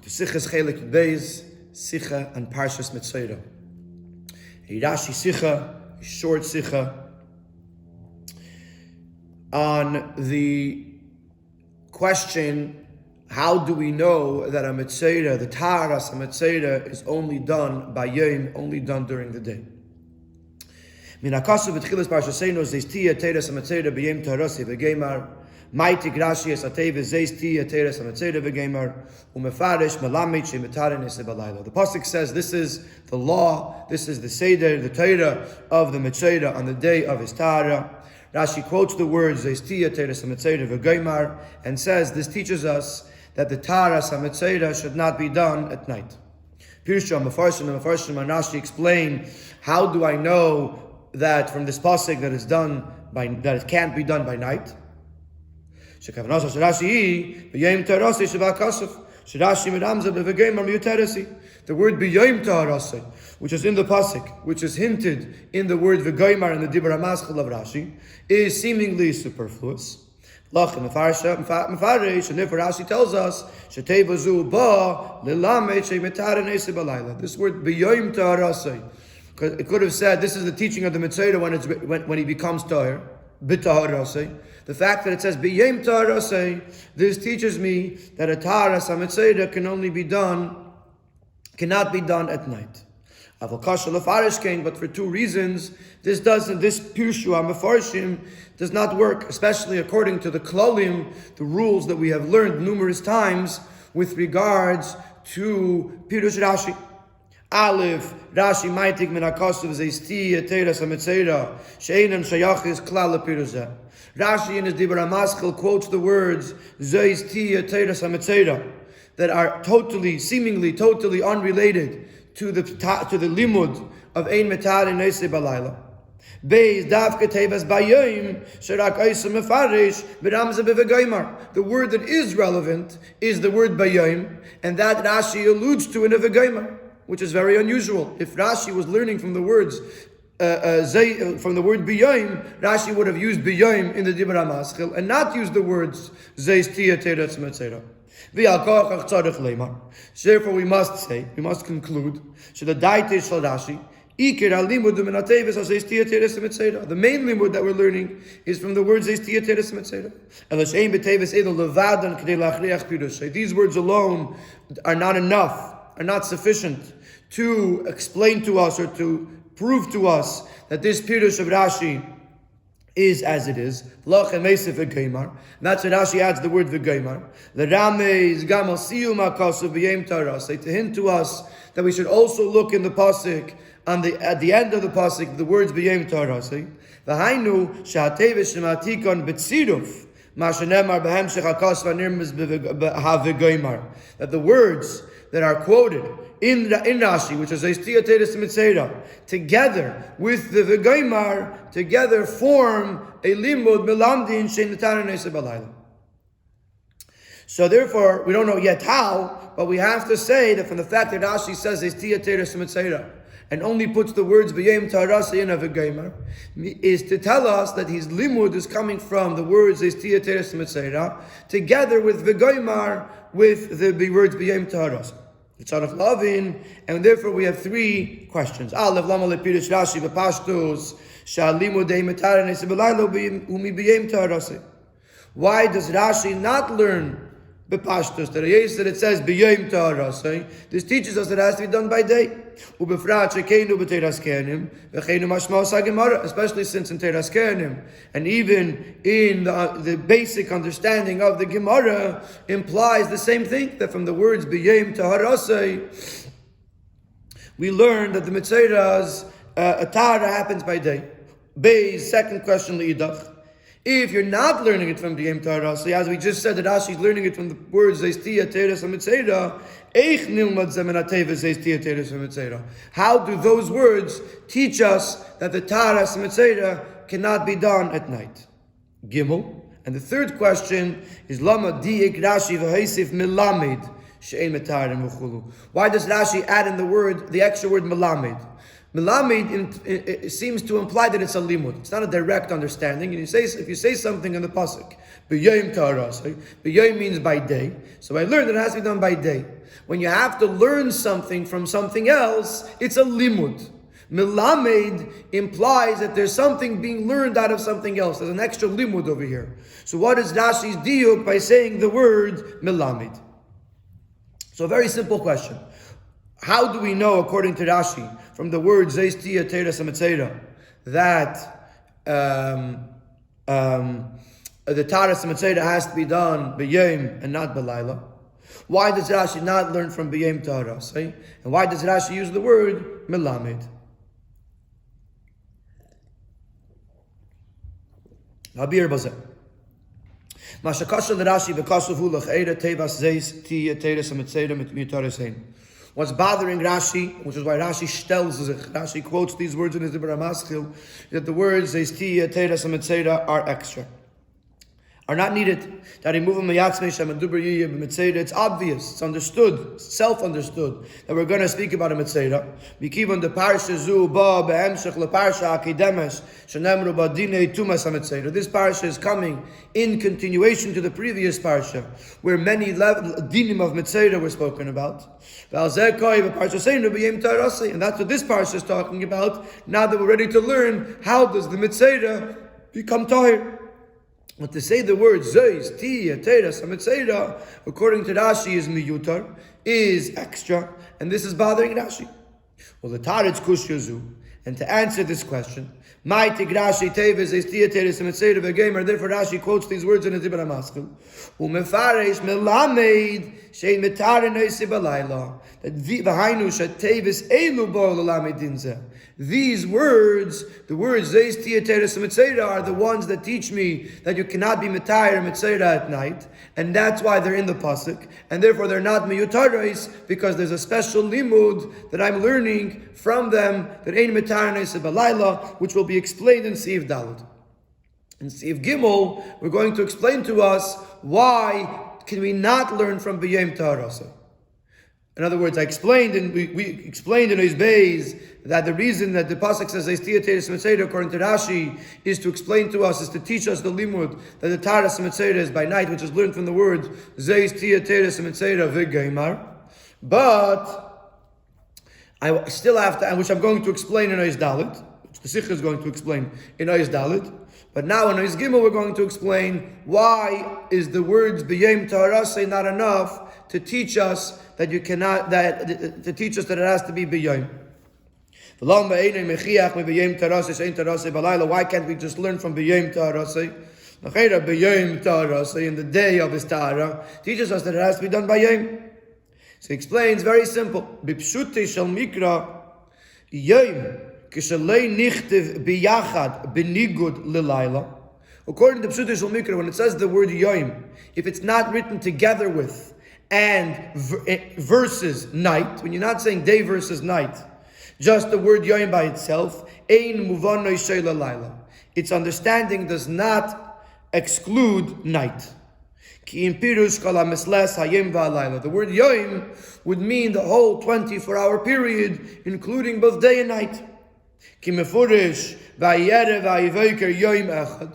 Sichas Chelek Beis, Sicha and Parshas Metzora. A Rashi Sicha, a short Sicha, on the question, how do we know that a Metzora, the Taharas, a Metzora, is only done by Yom, only done during the day? Min HaKasav v'tchilas Parshasenu zeis tia teres ha-Metzora b'yom Taharasi v'geimar Maitik Rashi es ateva zeis tia teres ha-Metzora v'geimar u'mefarish melamed she'metaren ese balayla. The pasuk says this is the law, this is the seder, the Torah of the Metzora on the day of his Tahara. Rashi quotes the words zeis tia teres ha-Metzora v'geimar and says this teaches us that the Taharas ha-Metzora should not be done at night. Pirushah Mefarshim and Rashi explain, how do I know that from this pasuk that it can't be done by night? The word b'yom taharasei, which is in the pasuk, which is hinted in the word v'goymar in the Dibur HaMaschil of Rashi, is seemingly superfluous. And therefore Rashi tells us this word b'yom taharasei, it could have said this is the teaching of the Metzora when he becomes tahor, b'taharasei. The fact that it says b'yom taharasei, this teaches me that a taharas ha-Metzora cannot be done at night. But for two reasons, this Pirshu HaMefarshim does not work, especially according to the klalim, the rules that we have learned numerous times with regards to Pirush Rashi. Aleph, Rashi maitik min HaKasav zeis tia teres ha-Metzora she'einem shayachis klal lePiruzeh. Rashi in his Dibur HaMaschil quotes the words zeis tia teres ha-Metzora that are seemingly totally unrelated to the limud of ein metaren nese balayla. Beis davke tevas bayom sherak oisem mefarish b'ramze b'v'goymar. The word that is relevant is the word bayom, and that Rashi alludes to in a v'goymar, which is very unusual. If Rashi was learning from the words from the word biyom, Rashi would have used biyom in the Dibur HaMaschil and not used the words zeis tia teres metzora. Therefore, we must conclude the main limud that we're learning is from the words zeis tia teres metzora. These words alone are not enough, are not sufficient to explain to us or to prove to us that this Pirush of Rashi is as it is. That's why Rashi adds the word v'geimar. To hint to us that we should also look in the pasuk at the end of the pasuk the words b'yom taharasei. V'hainu she'ateves shematikon b'tziruf. That the words that are quoted in Rashi, which is zeis tia teres metzora, together with the v'goymar, together form a limud melamdin shein metaren nese balayla. So therefore, we don't know yet how, but we have to say that from the fact that Rashi says zeis tia teres metzora and only puts the words b'yom taharasei in a v'goymar, is to tell us that his limud is coming from the words zeis tia teres metzora together with v'goymar, with the words b'yom taharasei. It's out of loving, and therefore we have three questions. Aleph, lama lepirush Rashi b'pashtus sha'limudei metaren nese balayla umi b'yom taharasei. Why does Rashi not learn b'pashtus that it says b'yom taharasei? This teaches us that it has to be done by day. Ubefrat shekeinu b'teiras kehanim v'cheinu mashmaos haGemara, especially since in teiras kehanim and even in the basic understanding of the Gemara implies the same thing, that from the words b'yom taharasei we learn that the Metzora's tahara happens by day. Bay's second question li'idach. If you're not learning it from b'yom taharasei, as we just said that Rashi is learning it from the words zeis tia teres ha-Metzora, how do those words teach us that the taharas ha-Metzora cannot be done at night? Gimel. And the third question is lama diik Rashi v'haisif melamed she'en metarim v'chulu. Why does Rashi add in the extra word melamed? Melamed it seems to imply that it's a limud. It's not a direct understanding. And if you say something in the pasuk, b'yom ta'arasei, b'yom means by day. So I learned that it has to be done by day. When you have to learn something from something else, it's a limud. Melamed implies that there's something being learned out of something else. There's an extra limud over here. So what is Rashi's diuk by saying the word melamed? So a very simple question. How do we know, according to Rashi, from the word zeistia teres metzora, that the taras metzora has to be done b'yom and not b'layla? Why does Rashi not learn from b'yom taras? And why does Rashi use the word melamed? Habir bazeh. Mashakasha l'Rashi v'kasuv l'ch'era tevas zeistia teres metzora mitares hein. What's bothering Rashi, which is why Rashi Rashi quotes these words in his Dibra Maschil, that the words Zeistia, Teres, and Metzora are extra, are not needed. It's obvious, it's understood, it's self-understood that we're going to speak about a Metzora. This parsha is coming in continuation to the previous parsha, where many dinim of Metzora were spoken about. And that's what this parsha is talking about, now that we're ready to learn how does the Metzora become tahir. But to say the word zeis, tia, teres, metzora, according to Rashi, is miyutar, is extra, and this is bothering Rashi. Well, the Taritz kushyazu, and to answer this question, my tigrashi teves is tia, teres, metzora, v'gemer. Therefore, Rashi quotes these words in the Dibra Maschil. Umefaresh melamed shein metare neisi balayla. That v'hainu sheteves elu bo l'lamed dinzeh. These words, the words zeis tia teres metzora, are the ones that teach me that you cannot be metayr metzora at night, and that's why they're in the pasuk, and therefore they're not miyutarais, because there's a special limud that I'm learning from them that ain't metayr neisi balayla, which will be explained in Siv Daled. In Siv Gimel, we're going to explain to us why can we not learn from b'yom ta'arasei. In other words, I explained, and we explained in Ois Beis that the reason that the pasuk says Zeistia Teres Metzora according to Rashi is to explain to us, is to teach us the limud that the Taras Metzora is by night, which is learned from the word Zeistia Teres Metzora v'geimar. But I still have to, which I'm going to explain in Ois Dalet, which the Sikha is going to explain in Ois Dalet. But now in Ois Gimel we're going to explain why is the words b'yom ta'arasei not enough to teach us that you cannot, to teach us that it has to be b'yom. Why can't we just learn from b'yom ta'arasei? B'yom ta'arasei, in the day of his ta'ara, teaches us that it has to be done by yom. So he explains very simple. B'pshutei shel mikra yom kishalei nichtiv biyachad b'nigud l'layla. According to Pshutei shel mikra, when it says the word yom, if it's not written together with and versus night, when you're not saying day versus night, just the word yom by itself, ein muvanoi sheila laila, its understanding does not exclude night. Ki in pirush kol hamisles hayom v'halayla, the word yom would mean the whole 24-hour period, including both day and night. Ki mefurish v'ayerev v'ayivoker yom echad.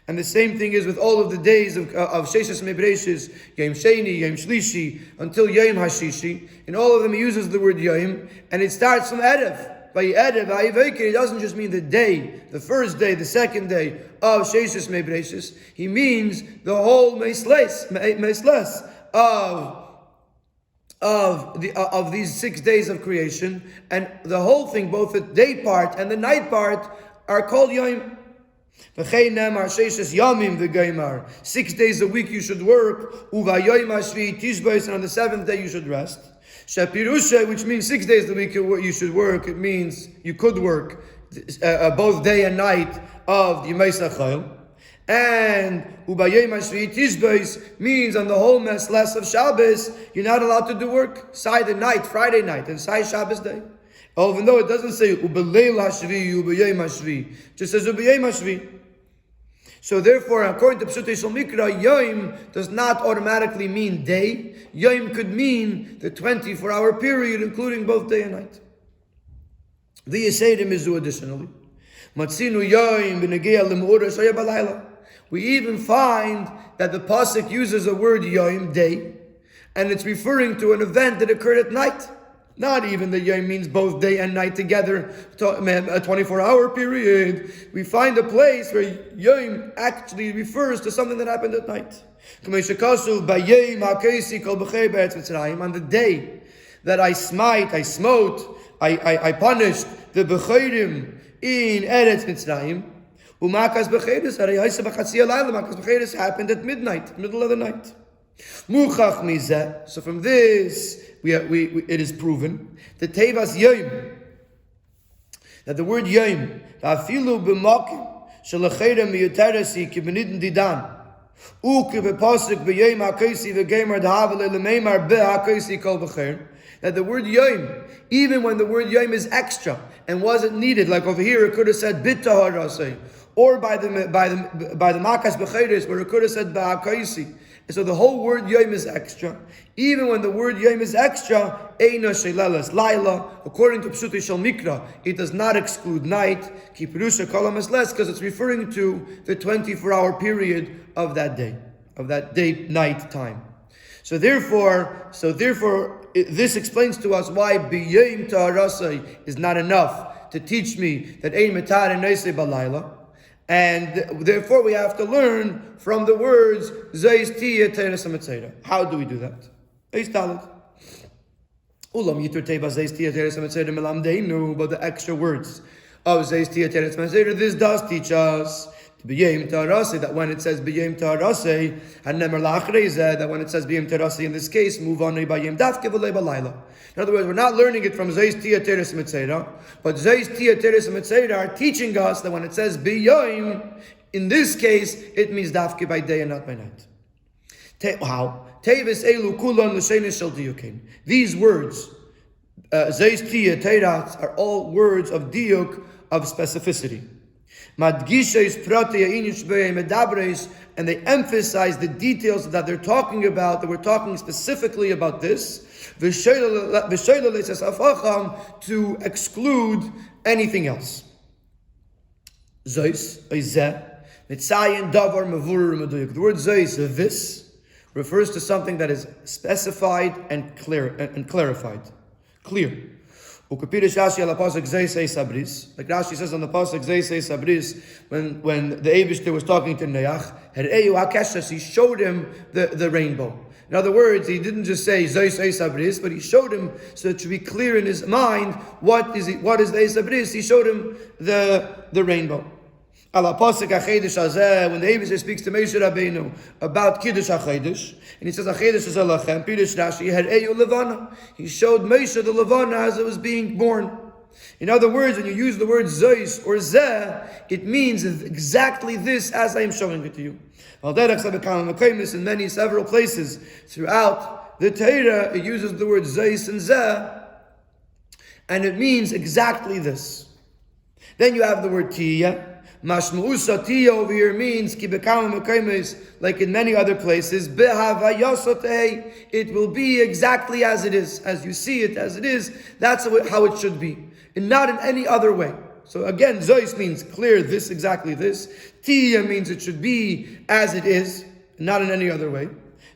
And the same thing is with all of the days of Sheshes Mebreshis, Yom Sheni, Yom Shlishi, until Yom Hashishi. In all of them he uses the word Yom, and it starts from Erev. By Erev, it doesn't just mean the day, the first day, the second day of Sheshes Mebreshis. He means the whole Meisles of these 6 days of creation, and the whole thing, both the day part and the night part, are called Yom. 6 days a week you should work, and on the 7th day you should rest. Which means 6 days a week you should work. It means you could work both day and night of the Yemei Sachayil. And means on the whole less of Shabbos you're not allowed to do work. Sai the night, Friday night, and Sai Shabbos day. Even though it doesn't say ubeleil hashvi, ubeyem hashvi, it just says ubeyem hashvi. So therefore, according to Pshutei Shel Mikra, Yom does not automatically mean day. Yom could mean the 24-hour period, including both day and night. The Yeseidim is additionally. Matzinu yoim b'negei l'me'ora shaya b'layla. We even find that the pasuk uses a word yoim, day, and it's referring to an event that occurred at night. Not even the yom means both day and night together, a 24-hour period. We find a place where yom actually refers to something that happened at night. On the day that I smote, I punished the Bechirim in Eretz Mitzrayim. Umakas Bechiris, Makas Bechiris happened at midnight, middle of the night. Muchach mizeh. So from this, it is proven that Tevas Yom, that the word Yom, Afilu b'makim shelachera miyuterasi kibenidin didan, ukebepasuk b'yom hakosi v'gemer d'havale l'meimar be'hakosi kol b'cher. That the word Yom, even when the word Yom is extra and wasn't needed, like over here, it could have said bit taharasei, or by the Makas Bechiris, where it could have said b'hakosi. So the whole word Yom is extra. Even when the word Yom is extra, Eina Sheileles Laila, according to Pshuti Shel Mikra, it does not exclude night, Ki Perusha Kolam es less, because it's referring to the 24-hour period of that day-night time. So therefore, this explains to us why B'yom Ta'arasai is not enough to teach me that Ein Metar and Neisei Balayla. And therefore we have to learn from the words Zeis Tiyeh Teres HaMetzora. How do we do that? Eis Dalet. Ulam Yitur Teba Zeis Tiyeh Teres HaMetzora Melamdeinu, but the extra words of Zeis Tiyeh Teres HaMetzora, this does teach us B'yom Ta'arasei, that when it says B'yom Ta'arasei, and Nemer La'achrei, that when it says B'yom Ta'arasei in this case, move on B'yom Dafke V'lei B'layla. In other words, we're not learning it from Zeis Tiyeh Teres HaMetzora, but Zeis Tiyeh Teres HaMetzora are teaching us that when it says B'yom, in this case, it means Dafke by day and not by night. How? Tevis Elu Kulon L'Sheinish Shel Diyukin. These words, Zeis Tiyeh Teras, are all words of Diyuk, of specificity. And they emphasize the details that they're talking about, that we're talking specifically about this, to exclude anything else. The word zeis, this, refers to something that is specified and clarified. Clear. Like Rashi says on the pasuk Zeis Sabris, when the Eibishter was talking to Noach, he showed him the rainbow. In other words, he didn't just say Zeis Sabris, but he showed him, so it should be clear in his mind what is the Eis Sabris. He showed him the rainbow. When the Eibishter speaks to Moshe Rabbeinu about Kiddush HaChedesh, and he says HaChedesh is Alachem, Pirush Rashi, Her'eyu Levana. He showed Moshe the Levana as it was being born. In other words, when you use the word Zeis or Zeh, it means exactly this as I am showing it to you. In several places throughout the Torah, it uses the word Zeis and Zeh, and it means exactly this. Then you have the word Tiyah. Mashmu'usa Tiyah over here means like in many other places, it will be exactly as it is, as you see it, as it is. That's how it should be, and not in any other way. So again, Zeis means clear, this, exactly this. Tiyah means it should be as it is, not in any other way.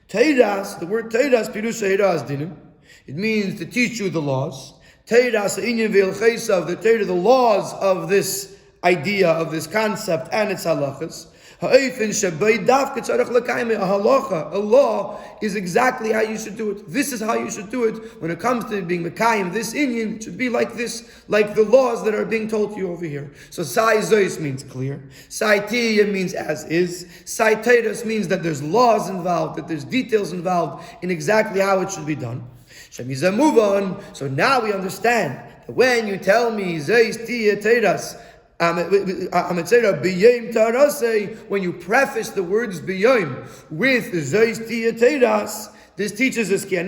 Teiras, the word Teiras, Pirusha Heiras Dinim, it means to teach you the laws. Teiras, the Torah, the laws of this idea, of this concept and its halachas. A law is exactly how you should do it. This is how you should do it. When it comes to being Mekayim, this Inyan, it should be like this, like the laws that are being told to you over here. So Sai Zeis means clear. Sai Tiyah means as is. Sai Teiras means that there's laws involved, that there's details involved in exactly how it should be done. Shemiza move on. So now we understand that when you tell me Zeis Tiyah Teiras, when you preface the words b'yom with Zeis Tiyah Teiras, this teaches us that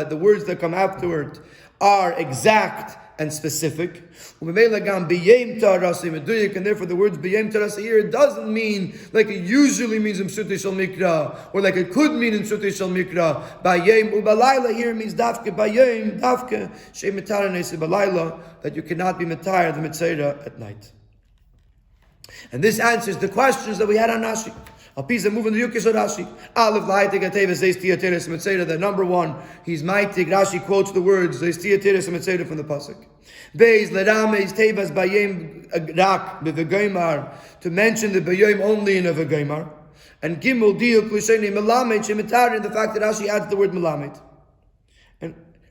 the words that come afterward are exact and specific. And therefore the words b'yem tarasi here doesn't mean like it usually means in Psutei Shel Mikra, or like it could mean in Psutei Shel Mikra. B'yem u'balayla here means dafke b'yem, dafke she mitara nesi balayla, that you cannot be mitara the Metzora at night. And this answers the questions that we had on Rashi. Alpisa moving the Yukis Rashi. Aleph la'aytik ateves zeis tiyateres Metzora. That number one, he's maitik. Rashi quotes the words zeis tiyateres Metzora from the pasuk. Beis lerame tevas bayem rak bevegoymar, to mention the bayem only in a vegoymar. And gimel diuk l'sheni melamed shemitar, in the fact that Rashi adds the word melamed.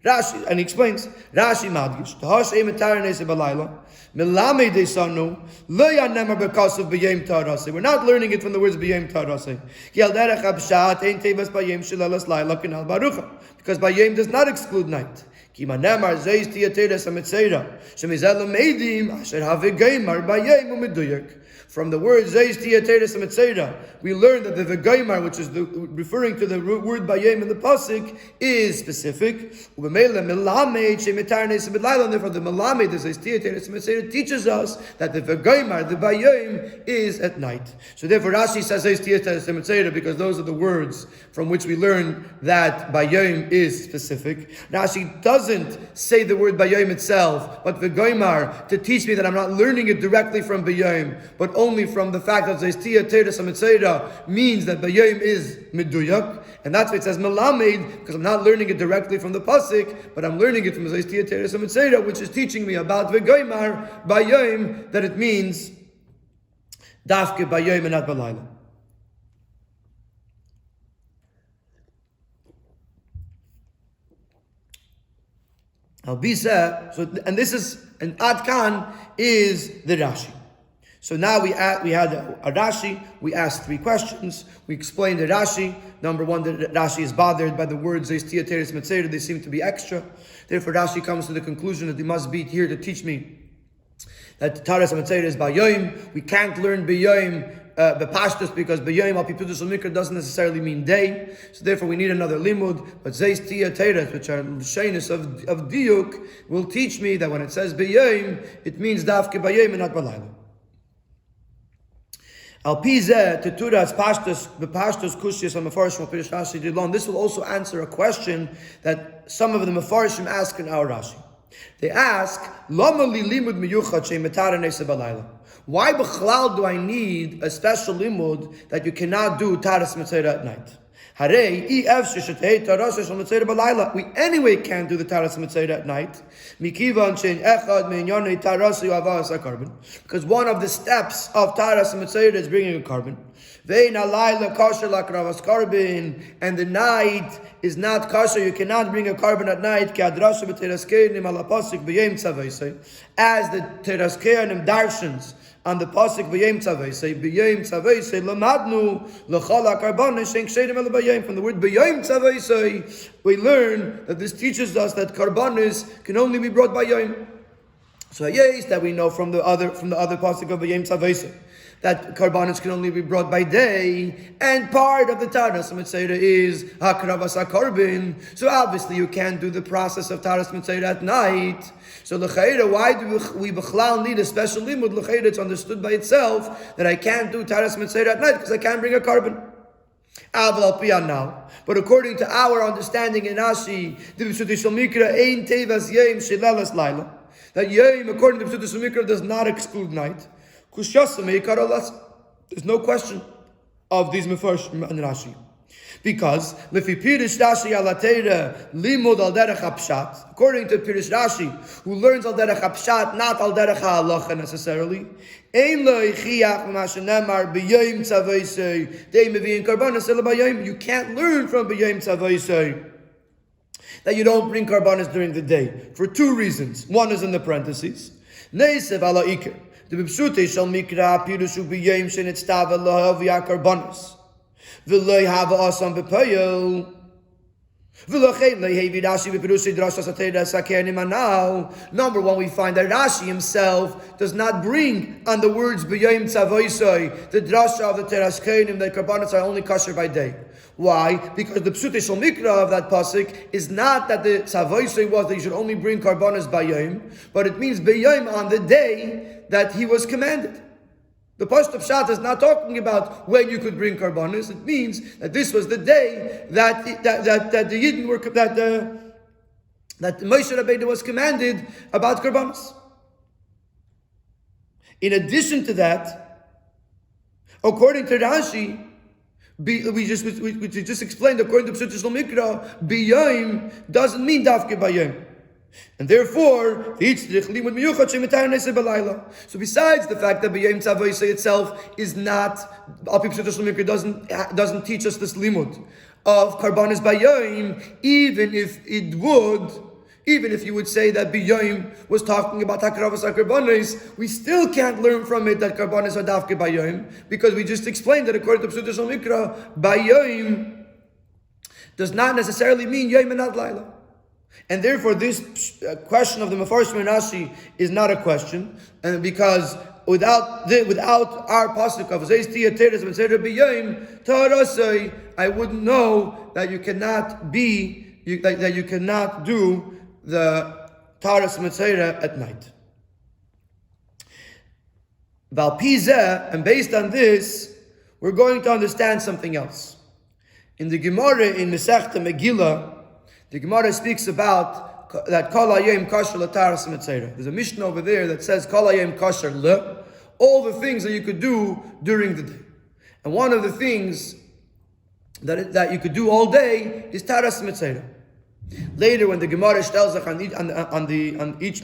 Rashi, and he explains, Rashi madgish, Tahashe mitar nese balayla, melame de sanu, lo yanemar b'kasav b'yem tarase. We're not learning it from the words b'yem tarase. Yal derech abshat, ein tevas b'yem shelalas layla kinal barucha. Because b'yem does not exclude night. Ki manemar zeis tiyateres ha-metzora, shemizel medim, asher ha-vegeimar b'yem u'meduyak. From the word zeis tiyateres ha-metzora, we learn that the vegoymar, which is referring to the word bayem in the pasuk, is specific. And therefore, the melamed, the zeis tiyateres ha-metzora, teaches us that the vegoymar, the bayem, is at night. So therefore, Rashi says zeis tiyateres ha-metzora because those are the words from which we learn that bayem is specific. Rashi doesn't say the word bayem itself, but vegoymar, to teach me that I'm not learning it directly from bayem, but only from the fact that zeis tiyateres ha-metzora means that bayem is meduyak, and that's why it says melamed, because I'm not learning it directly from the pasuk, but I'm learning it from zeis tiyateres ha-metzora, which is teaching me about vegoymar bayem, that it means dafke bayem and not balayla. So, and this is an Adkan is the Rashi. So now we had a Rashi, we asked 3 questions, we explained the Rashi. Number one, that Rashi is bothered by the words zeis tiyateres metzora, they seem to be extra. Therefore Rashi comes to the conclusion that he must be here to teach me that Taras metzora is bayom. We can't learn bayom bepashtus, because bayom al pipudus mikra doesn't necessarily mean day. So therefore we need another limud. But zeis tiyateres, which are shyness of diuk, will teach me that when it says bayom, it means dafke bayom and not balayla. Al pizeh teturas pashtus bepashtus kushis on mefarshim pirish Rashi dilon. This will also answer a question that some of the mefarshim ask in our Rashi. They ask, Lama li limud miyuchad she metara nesa balayla. Why b'chlal do I need a special limud that you cannot do taras metzora at night? Harei if sheshetei taras shel metzora balayla. We anyway can't do the taras metzora at night. Mikivan shein echad meinyonei taras yuavas hakarbon. Because one of the steps of taras metzora is bringing a carbon. Vein alayla kosher lakravas carbon, and the night is not kosher. You cannot bring a carbon at night. Ki adrasha b'teraskenim alapasik b'yem tzavayse, as the teraskenim darshans on the pasuk b'yem tzavayse lamadnu l'chol ha'karbanos shein kshedim el b'yem. From the word b'yem tzavayse, we learn that this teaches us that karbanos can only be brought by yom. So yes, that we know from the other pasuk of b'yem tzavayse, that karbanos can only be brought by day, and part of the taras metzora is hakravas hakarbon. So obviously you can't do the process of taras metzora at night. So l'chayra, why do we b'chlal need a special limud? L'chayra, it's understood by itself that I can't do taras metzora at night because I can't bring a carbon. Aval piyan now, but according to our understanding in Rashi, the Psutei Shel Mikra ein tevas yom shelalas layla, that yom according to the Psutei Shel Mikra does not exclude night. There's no question of these mefarshim and Rashi, because lefi pirish Rashi alatera limud al derech hapshat, according to pirish Rashi, who learns al derech hapshat, not al derech halacha necessarily. Ein lo yichiach v'mashenemar b'yom tzavayse dei mevi'in karbanos ela b'yom. You can't learn from b'yom tzavayse that you don't bring karbanos during the day for 2 reasons. One is in the parentheses. Neisev ala iker. The Psutei Shel Mikra pirushu b'yom shenitztava lo havi karbanos v'lo hava asam b'payel. Number one, we find that Rashi himself does not bring on the words b'yom tzavoisoi, the drasha of the teras kenim, that karbanos are only kosher by day. Why? Because the psute shel mikra of that pasuk is not that the tzavoisoi was that you should only bring karbanos by yom, but it means b'yom on the day that he was commanded. The Pashto Pshat is not talking about when you could bring karbanos. It means that this was the day that the Yidden were that Moshe Rabbeinu was commanded about karbanos. In addition to that, according to Rashi, we just explained, according to Pshat Shel Mikra, biyom doesn't mean dafke bayom. And therefore, so besides the fact that b'yom tzavoisei itself is not, doesn't teach us this limud of karbanos b'yom, even if you would say that b'yom was talking about hakravas karbanos, we still can't learn from it that karbanos are dafke b'yom, because we just explained that according to Pshat Shel Mikra, b'yom does not necessarily mean yom and not laila. And therefore, this question of the Mefarshim and Rashi is not a question, and because without our pasuk of Zeis Tia Teres Metzora B'Yom Tarasei, I wouldn't know that you cannot do the Taras Metzora at night. Val Pizeh, and based on this, we're going to understand something else. In the Gemara in Masechta Megillah, the Gemara speaks about that Kol Hayom Kosher L'Taras Metzora. There's a Mishnah over there that says Kol Hayom Kosher Le, all the things that you could do during the day. And one of the things that you could do all day is Taras Metzora. Later, when the Gemara tells on each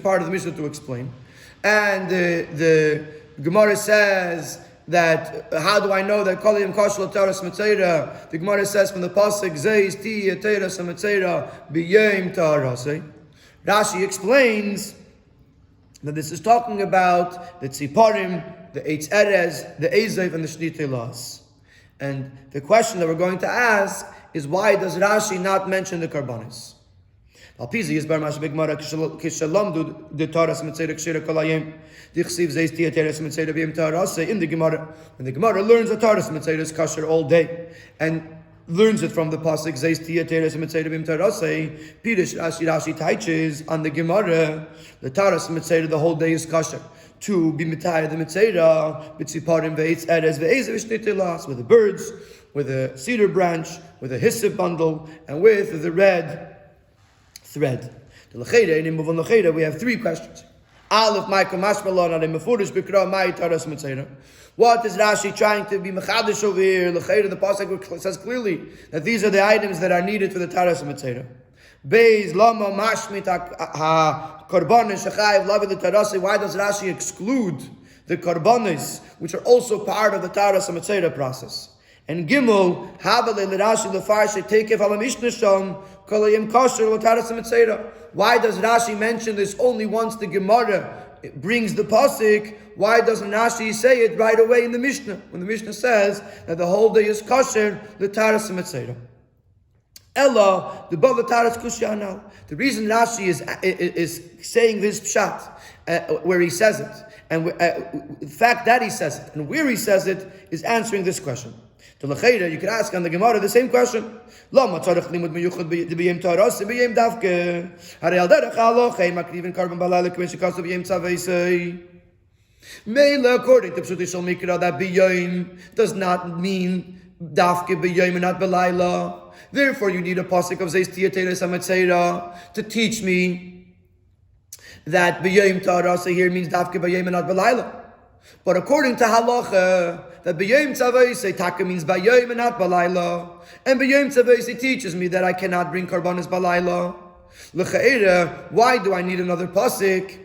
part of the Mishnah to explain, and the Gemara says that how do I know that Kol Hayom Kosher L'Taras Metzora? The Gemara says from the pasuk Zeis Tia Teres Metzora B'Yom Tarasei. Rashi explains that this is talking about the Tziparim, the Eitz Erez, the Ezev, and the Shnitei Las. And the question that we're going to ask is, why does Rashi not mention the karbanos? In the Gemara, when the Gemara learns that Taras Metzora is kosher all day, and learns it from the pasuk Zeis Tia Teres Metzora B'Yom Tarasei, Pirush Rashi teaches on the Gemara the Taras Metzora the whole day is kosher. To be mitayah the Metzora, b'tziparim ve'etz eres ve'ezev v'shnitei las, with the birds, with a cedar branch, with a hyssop bundle, and with the red thread. We have three questions. Aleph, what is Rashi trying to be mechadish over here? The pasuk says clearly that these are the items that are needed for the Taras Metzora. Beis lama mashmit karbanos shechayev lavi the Tarasi. Why does Rashi exclude the karbanos, which are also part of the Taras Metzora process? And Gimel, Havale Rashi lefarshe tekef ala mishnah sham kol hayom kosher l'taras metzora. Why does Rashi mention this only once the Gemara brings the pasuk? Why doesn't Rashi say it right away in the Mishnah, when the Mishnah says that the whole day is kosher l'taras metzora? Ella the bava taras kushanal. The reason Rashi is saying this pshat where he says it, and the fact that he says it and where he says it is answering this question. To L'cheira, you could ask on the Gemara the same question. Lama tzarich limud miyuchad b'yom taras b'yom davke. Harei al derech halacha im makriven karban balayla k'mei shekasav b'yom tzavesei. Meila, according to Pshat Shel Mikra, that b'yom does not mean davke b'yom and not balayla. Therefore, you need a pasuk of Zeis Tia Teres Metzora to teach me that b'yom taras here means davke b'yom and not balayla. But according to halacha, that b'yom tzavosei taka means b'yom and not balayla, and b'yom tzavosei teaches me that I cannot bring karbanos balayla. L'cha'ira, why do I need another pasuk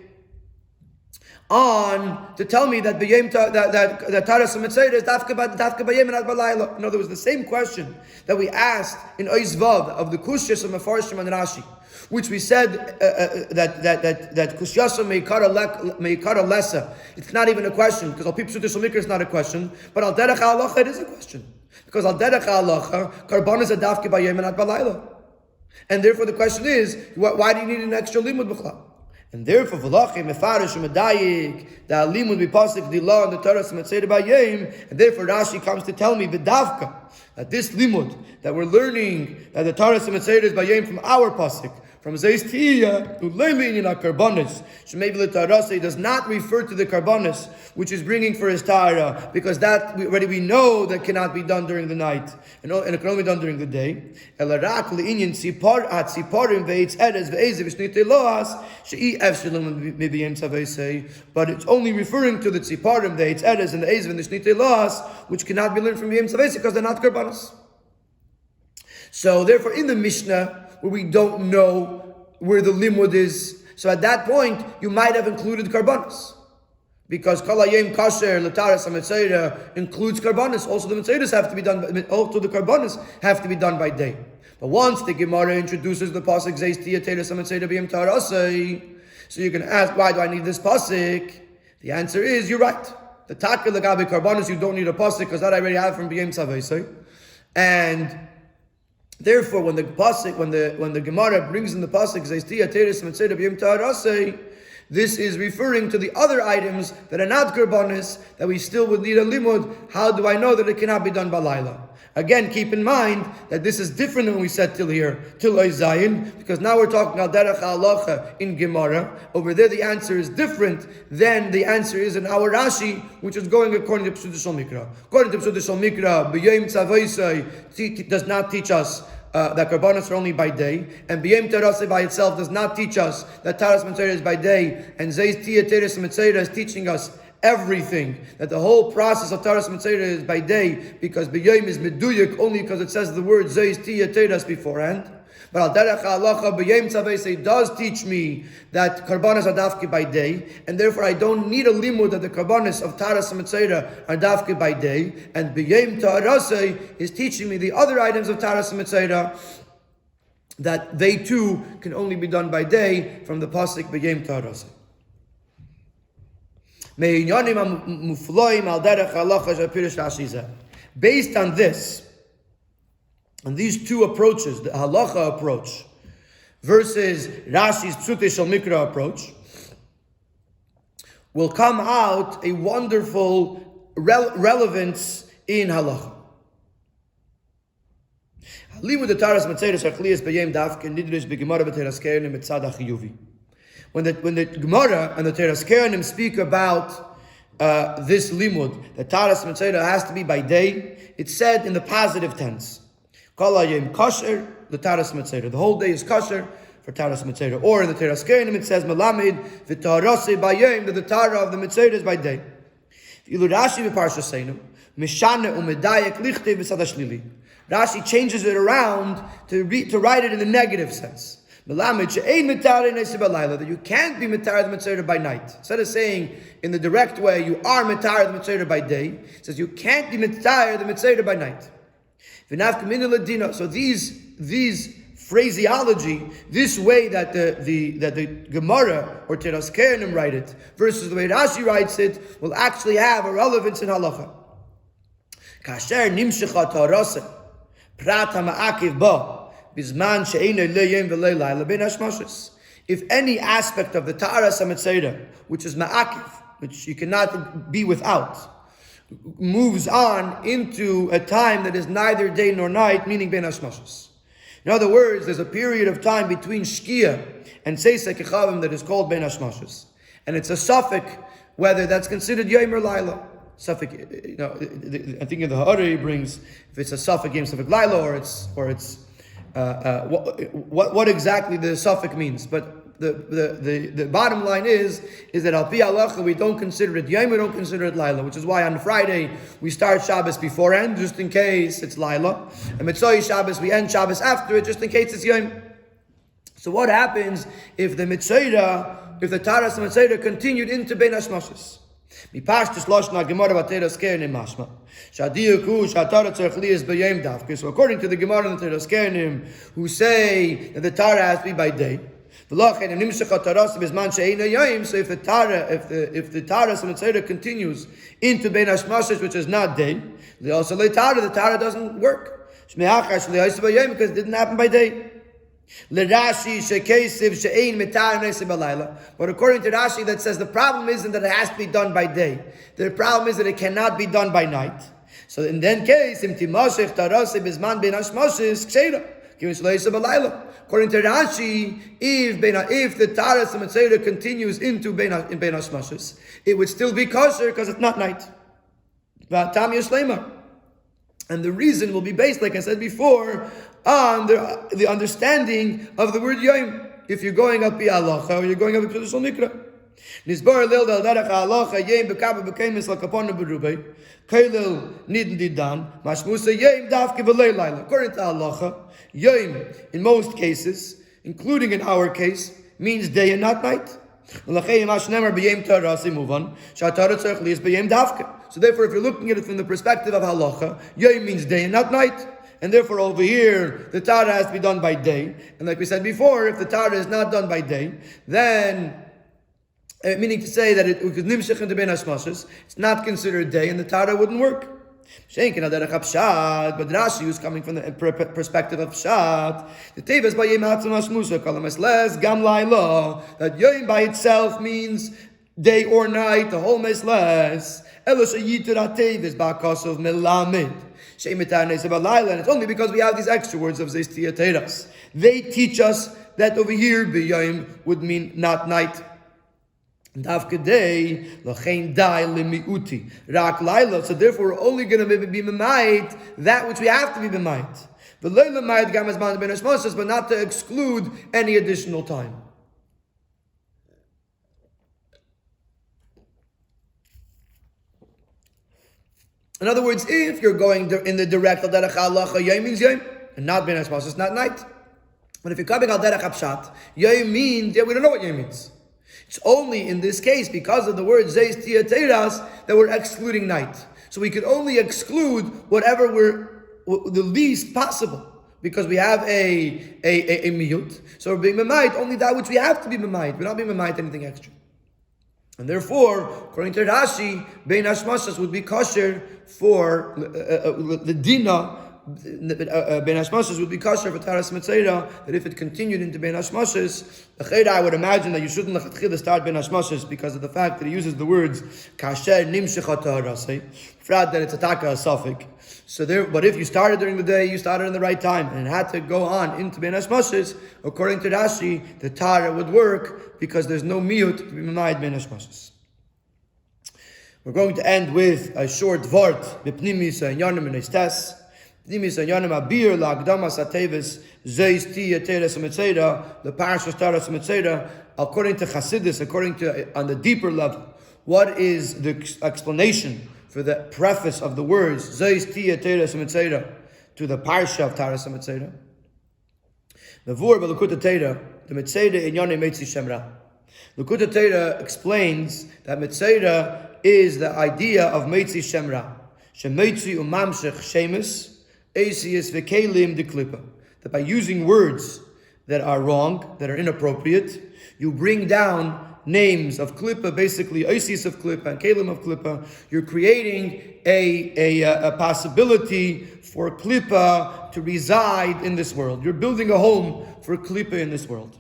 on to tell me that b'yom that Taras Metzora is dafka b'yom and not balayla? In other words, the same question that we asked in Ois Vav of the Kushas of Mefarshim and Rashi, which we said that Kushyasa meikara lesa. It's not even a question, because al pi pshuto shel mikra is not a question, but al derech halacha it is a question, because al derech halacha karbanos are dafke b'yom and not balayla. And therefore the question is, why do you need an extra limud b'chlal? And therefore, v'lachim mefarish u'madayik, the limud b'pasik dilah and the Torah Metzora b'yayim, and therefore Rashi comes to tell me b'davka that this limud that we're learning that the Torah Metzora is b'yayim from our pasik, from Zeis Tiyah to Leilin in our karbonis, Shemei V'letarase does not refer to the karbonis which is bringing for his Torah, because that we know that cannot be done during the night and it can only be done during the day. Elarak le'inyan tzipar at tziparim ve'etz eres ve'ezev v'shnitei loas she'i efshelim mibiyem tzavei. But it's only referring to the tziparim, the eitz eres and the ezev and the shnitei loas, which cannot be learned from biyem tzavei because they're not karbonis. So therefore, in the Mishnah, where we don't know where the limud is, so at that point you might have included karbanos, because kol hayom kasher l'taras hametzora includes karbanos. Also, the metzoras have to be done. Also, the karbanos have to be done by day. But once the Gemara introduces the pasuk zeis tiyah teres hametzora b'yom tarasei, so you can ask, why do I need this pasuk? The answer is, you're right. The taka l'gabe karbanos, you don't need a pasuk because that I already have from b'yom tzavei. And therefore, when the pasuk, when the Gemara brings in the pasuk, this is referring to the other items that are not karbanis that we still would need a limud. How do I know that it cannot be done by Laila? Again, keep in mind that this is different than we said till here, till Zayin, because now we're talking about derech halacha in Gemara. Over there, the answer is different than the answer is in our Rashi, which is going according to Pshuta Shal Mikra. According to Pshuta Shal Mikra, B'yom Tzavaisai does not teach us that karbanos are only by day, and B'yom Tarasei by itself does not teach us that Taras Metzora is by day, and Zeis Tiyah Teres Metzora is teaching us everything, that the whole process of Taras Metzora is by day, because B'yom is meduyik only because it says the word Zeis Tiyah Teres beforehand. But al derech halacha b'yom tzavei does teach me that karbanos are dafke by day, and therefore I don't need a limud that the karbanos of Taras Metzora are dafke by day, and b'yom tarasei is teaching me the other items of Taras Metzora that they too can only be done by day from the pasuk b'yom tarasei. Based on this, and these two approaches, the halacha approach versus Rashi's Pshuta Shal Mikra approach, will come out a wonderful relevance in halacha. When the Gemara and the Teras Kehanim speak about this limud, that Taras Metzora has to be by day, it's said in the positive tense. Kol hayom kasher l'taras Metzora. The whole day is kasher for Taras Metzora. Or in the Teras Kehanim it says Melamed v'tarasei bayom, that the Tara of the Metzora is by day. V'ilu Rashi v'parshaseinu mishane u'medayak lichtei v'sad hashlili. Rashi changes it around to write it in the negative sense. Melamed she'ein mitarei neisei b'layla, that you can't be mitarei the Metzora by night. Instead of saying in the direct way you are mitarei the Metzora by day, it says you can't be mitarei the Metzora by night. So these phraseology, this way that the Gemara or Teras Kehanim write it versus the way Rashi writes it, will actually have a relevance in halacha. Kasher nimshecha tarase prat hama'akiv ba bizman she'eino le'yom ve'le'layla ben hashmashos. If any aspect of the Taras HaMetzora, which is ma'akiv, which you cannot be without, moves on into a time that is neither day nor night, meaning ben hashmashos. In other words, there's a period of time between Shkia and Seisei Kechavim that is called ben hashmashos, and it's a suffix whether that's considered Yom or Laila. Suffix, I think in the Gourarie brings if it's a suffix Yom, suffix Laila, or it's what exactly the suffix means, but. The bottom line is that al pi halacha we don't consider it Yom, we don't consider it Laila, which is why on Friday we start Shabbos beforehand, just in case it's Laila, and Metzora Shabbos we end Shabbos after it, just in case it's Yom. So what happens if the Taras Metzora continued into Ben Hashmashos? Mipashtus loshna Gemara b'Teras Kehanim mashma shadiyaku shatara tzarich liyas b'yom davke. So according to the Gemara and the Teras Kehanim, who say that the Tara has to be by day. So if the Taras Metzora continues into Ben Hashmashos, which is not day, the Tara doesn't work because it didn't happen by day. But according to Rashi, that says the problem isn't that it has to be done by day. The problem is that it cannot be done by night. So in that case, according to Rashi, if the Taras and Metzora continues into Bein Hashmashis, it would still be kosher because it's not night. And the reason will be based, like I said before, on the understanding of the word Yom. If you're going up the halacha or you're going up the traditional mikra. Nizbar lil dal derech halacha Yom b'kabel b'kemis lakaponu berubei kailil nidin didan mashmusa Yom davke v'lei laila. According to halacha, Yom in most cases, including in our case, means day and not night. So therefore, if you're looking at it from the perspective of halacha, Yom means day and not night. And therefore, over here, the Tara has to be done by day. And like we said before, if the Tara is not done by day, then, meaning to say that it could nimshach into Bein Hashmashis, it's not considered day, and the Tara wouldn't work. But Rashi is coming from the perspective of Pshat. The Teves by Yom Hashmusa Kalamas Les Gam Laila, that Yom by itself means day or night, the whole Mesles. Elos Yitira Teves Bakos of Melamed. And it's only because we have these extra words of Zeistia Teras. They teach us that over here B'Yom would mean not night. Davkadei Lachein Dai Limiuti Rak Laila. So therefore we're only going to be B'Mayit that which we have to be B'Mayit. But Leila Mayit Gamas Ban Ben Hashmashis, but not to exclude any additional time. In other words, if you're going in the direct al derech halacha, Yom means Yom, and not Ben Hashmashis, not night. But if you're coming al derech Pshat, Yom means, we don't know what Yom means. It's only in this case, because of the word Zeis Tia Teiras, that we're excluding night. So we could only exclude whatever the least possible, because we have a miyut. So we're being memayit only that which we have to be memayit. We're not being memayit anything extra. And therefore, according to Rashi, Bein Hashmashas would be kosher for the dina. Bein Hashmashas would be kosher for Taras Metzora. That if it continued into Bein Hashmashas, I would imagine that you shouldn't lechatchila start Bein Hashmashas because of the fact that he uses the words kasher nimshecha taharasei, frat that it's a taka a suffix. But if you started during the day, you started in the right time, and it had to go on into Bein Hashmashas. According to Rashi, the Tara would work because there's no miyut to be memayed Bein Hashmashas. We're going to end with a short vart b'pnimis ha'inyanim and estes. Pnimis ha'inyanim abir la'agdamas ha'teves zeis ti yateres ha'metzora, the parashas Taras Metzora. According to Chassidus, on the deeper level, what is the explanation for the preface of the words Zeis Tia Teres Metzora to the parsha of Taras Metzora? Mevur b'Lekuta Teira, the Metzora in Yonei Meitzi Shemra. Lekuta Teira explains that Metzora is the idea of Meitzi Shemra. Shemeitzi umamshech shemis, eisius v'kelim deklipa. That by using words that are wrong, that are inappropriate, you bring down names of klippa, basically Isis of klippa and Kalim of klippa. You're creating a possibility for klippa to reside in this world. You're building a home for klippa in this world.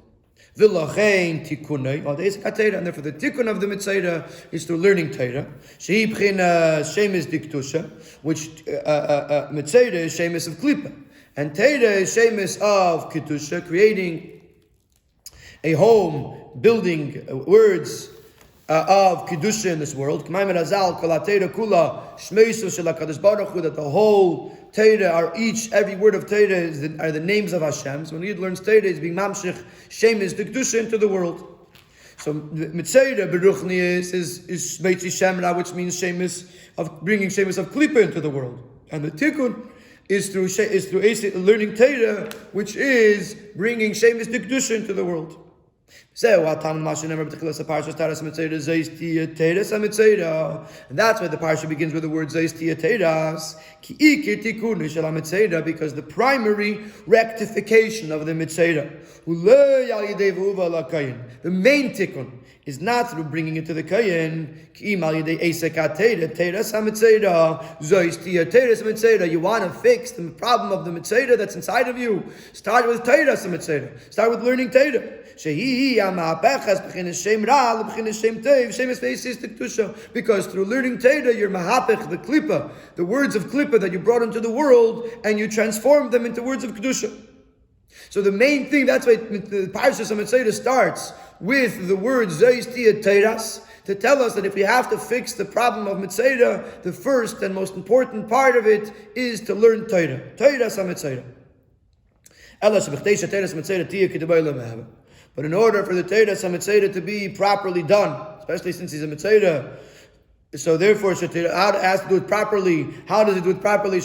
V'lachein tikunei, and therefore the tikkun of the Metzora is through learning Torah. Shehi b'china shemis diktusha, which Metzora is shemis of klippa, and Torah is shemis of kitusha, creating a home, building words of kedusha in this world. That the whole Torah every word of Torah are the names of Hashem. So when Yid learns Torah, he's being mamshich shemis the kedusha into the world. So Metzora beruchni is Meitzi Shemra, which means shemis of bringing shemis of klipa into the world, and the tikkun is through learning Torah, which is bringing shemis the kedusha into the world. Say what time the Moshe never particular parsha status Metzora Zeistia Teres Metzora, and that's why the parsha begins with the word Zeistia Teres Ki Ikir Tikun Shel Metzora, because the primary rectification of the Metzora, the main tikkun, is not through bringing it to the kayin. You want to fix the problem of the Metzora that's inside of you. Start with Teiras Metzora. Start with learning Teira. Because through learning Teira, you're mahapech, the klipa, the words of klipa that you brought into the world, and you transform them into words of kedusha. So the main thing, that's why the Parshas Metzora starts with the word Zeistia Teiras, to tell us that if we have to fix the problem of Metzora, the first and most important part of it is to learn Teira. Teiras HaMetzora. But in order for the Teiras HaMetzora to be properly done, especially since he's a Metzora, so therefore, how has to do it properly? How does it do it properly?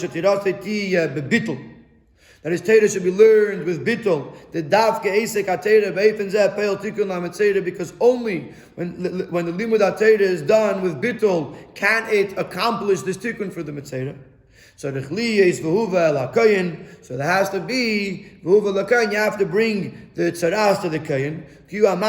That his Teira should be learned with bittul. The davke esek haTeira be'efen zeh peil tikun laMetzora, because only when the limud haTeira is done with bittul can it accomplish this tikkun for the Metzora. So the chliya is v'huva l'kayin. So there has to be v'huva l'kayin. You have to bring the tzaras to the kayin. Because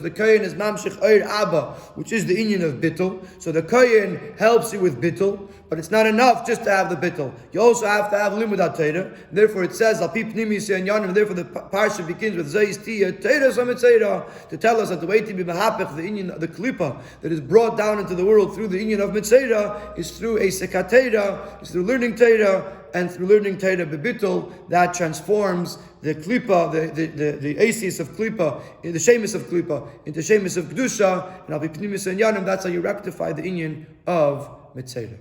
the kayin is mamshich eir abba, which is the inyan of bittul. So the kayin helps you with bittul, but it's not enough just to have the bittul. You also have to have limud haTeira. Therefore it says al pi pnimi and yanim. Therefore the parsha begins with zeistia Teiras HaMetzora, to tell us that the way to be mahapech, the inyan, the klipa that is brought down into the world through the inyan of Metzora, is through a sekatera, is through learning Teira, and through learning Teira bebittul, that transforms the klipa, the asis of klipa, the shemis of klipa, into shemis of kedusha, and al pi pnimis and yanim. That's how you rectify the inyan of Metzora.